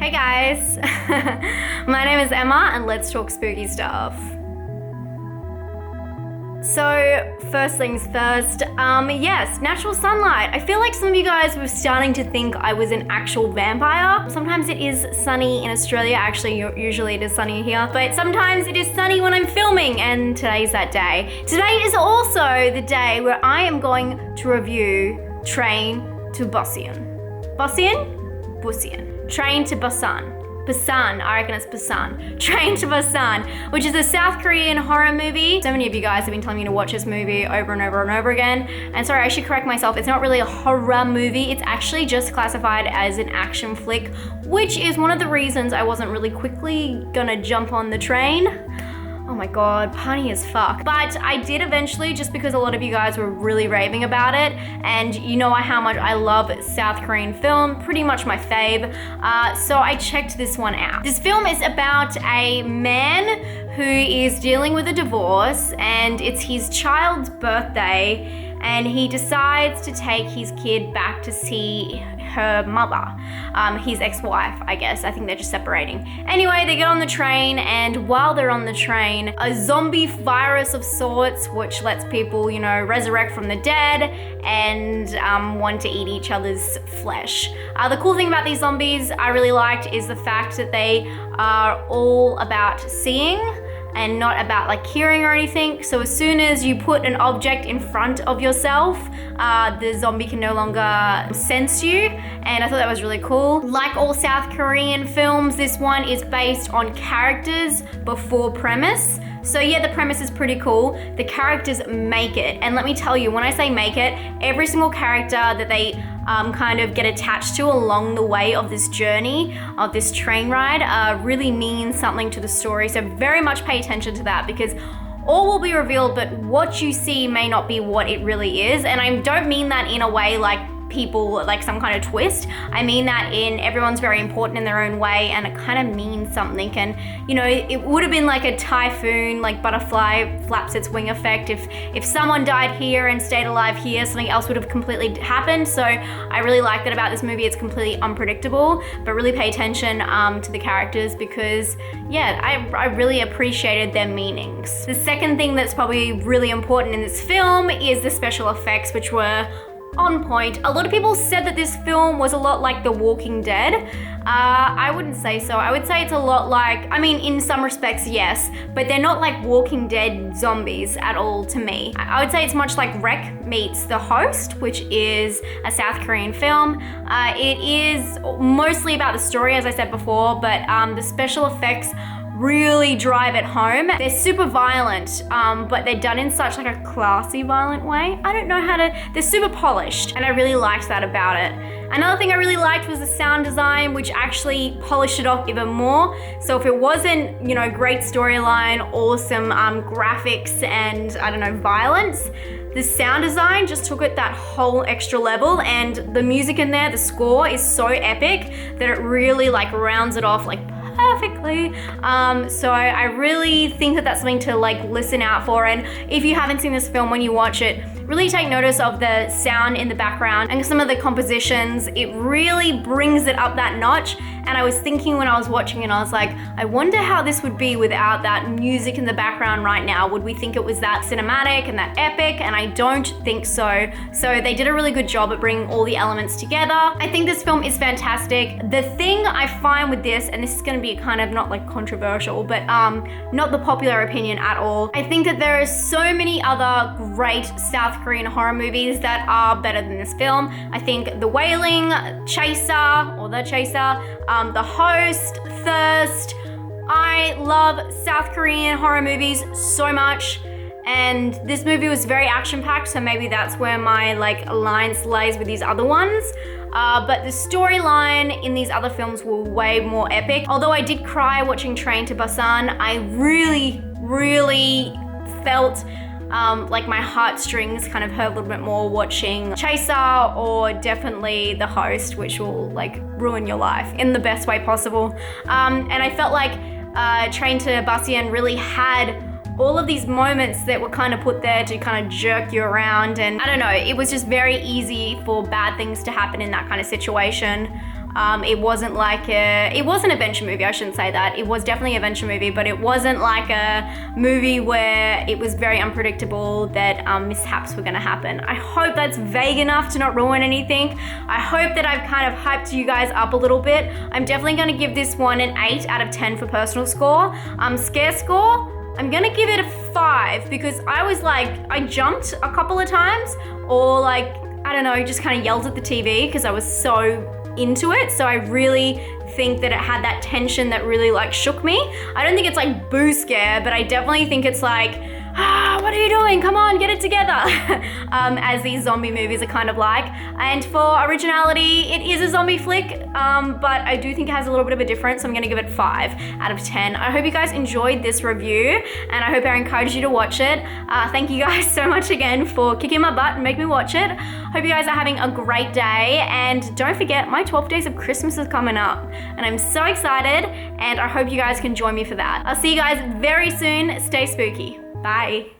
Hey guys, my name is Emma and let's talk spooky stuff. So, first things first, yes, natural sunlight. I feel like some of you guys were starting to think I was an actual vampire. Sometimes it is sunny in Australia, actually usually it is sunny here, but sometimes it is sunny when I'm filming and today's that day. Today is also the day where I am going to review Train to Busan. Busan? Train to Busan. Busan, I reckon it's Busan. Train to Busan, which is a South Korean horror movie. So many of you guys have been telling me to watch this movie over and over and over again. And sorry, I should correct myself. It's not really a horror movie. It's actually just classified as an action flick, which is one of the reasons I wasn't really quickly gonna jump on the train. Oh my God, punny as fuck. But I did eventually, just because a lot of you guys were really raving about it, and you know how much I love South Korean film, pretty much my fave, so I checked this one out. This film is about a man who is dealing with a divorce, and it's his child's birthday, and he decides to take his kid back to see her mother, his ex-wife, I guess. I think they're just separating. Anyway, they get on the train, and while they're on the train, a zombie virus of sorts, which lets people, you know, resurrect from the dead and want to eat each other's flesh. The cool thing about these zombies I really liked is the fact that they are all about seeing and not about like hearing or anything. So as soon as you put an object in front of yourself, the zombie can no longer sense you. And I thought that was really cool. Like all South Korean films, this one is based on characters before premise. So yeah, the premise is pretty cool. The characters make it. And let me tell you, when I say make it, every single character that they kind of get attached to along the way of this journey, of this train ride, really means something to the story. So very much pay attention to that, because all will be revealed, but what you see may not be what it really is. And I don't mean that in a way like people, like some kind of twist. I mean that in everyone's very important in their own way, and it kind of means something. And you know, it would have been like a typhoon, like butterfly flaps its wing effect. If someone died here and stayed alive here, something else would have completely happened. So I really like that about this movie. It's completely unpredictable, but really pay attention to the characters, because yeah, I really appreciated their meanings. The second thing that's probably really important in this film is the special effects, which were on point. A lot of people said that this film was a lot like The Walking Dead. I wouldn't say so. I would say it's a lot like, I mean, in some respects, yes, but they're not like Walking Dead zombies at all to me. I would say it's much like Wreck meets The Host, which is a South Korean film. It is mostly about the story, as I said before, but the special effects really drive it home. They're super violent, but they're done in such like a classy, violent way. I don't know how to, they're super polished, and I really liked that about it. Another thing I really liked was the sound design, which actually polished it off even more. So if it wasn't, you know, great storyline, awesome graphics, and I don't know, violence, the sound design just took it that whole extra level, and the music in there, the score is so epic that it really like rounds it off like perfectly. So I really think that that's something to like listen out for. And if you haven't seen this film, when you watch it, really take notice of the sound in the background and some of the compositions. It really brings it up that notch. And I was thinking when I was watching it, I was like, I wonder how this would be without that music in the background right now. Would we think it was that cinematic and that epic? And I don't think so. So they did a really good job at bringing all the elements together. I think this film is fantastic. The thing I find with this, and this is gonna be kind of not like controversial, but not the popular opinion at all. I think that there are so many other great South Korean horror movies that are better than this film. I think The Wailing, Chaser, or The Chaser, The Host, Thirst. I love South Korean horror movies so much, and this movie was very action-packed, so maybe that's where my like alliance lays with these other ones. But the storyline in these other films were way more epic. Although I did cry watching Train to Busan, I really felt like my heartstrings kind of hurt a little bit more watching Chaser, or definitely The Host, which will like ruin your life in the best way possible. And I felt like Train to Busan really had all of these moments that were kind of put there to kind of jerk you around, and I don't know, it was just very easy for bad things to happen in that kind of situation. It wasn't like it was an adventure movie, I shouldn't say that. It was definitely an adventure movie, but it wasn't like a movie where it was very unpredictable that mishaps were gonna happen. I hope that's vague enough to not ruin anything. I hope that I've kind of hyped you guys up a little bit. I'm definitely gonna give this one an 8 out of 10 for personal score. Scare score, I'm gonna give it a 5 because I was like, I jumped a couple of times or like, I don't know, just kind of yelled at the TV because I was so into it. So I really think that it had that tension that really like shook me. I don't think it's like boo scare, but I definitely think it's like, what are you doing? Come on, get it together. As these zombie movies are kind of like. And for originality, it is a zombie flick, but I do think it has a little bit of a difference. So I'm gonna give it 5 out of 10. I hope you guys enjoyed this review and I hope I encouraged you to watch it. Thank you guys so much again for kicking my butt and making me watch it. Hope you guys are having a great day, and don't forget my 12 days of Christmas is coming up and I'm so excited, and I hope you guys can join me for that. I'll see you guys very soon. Stay spooky. Bye.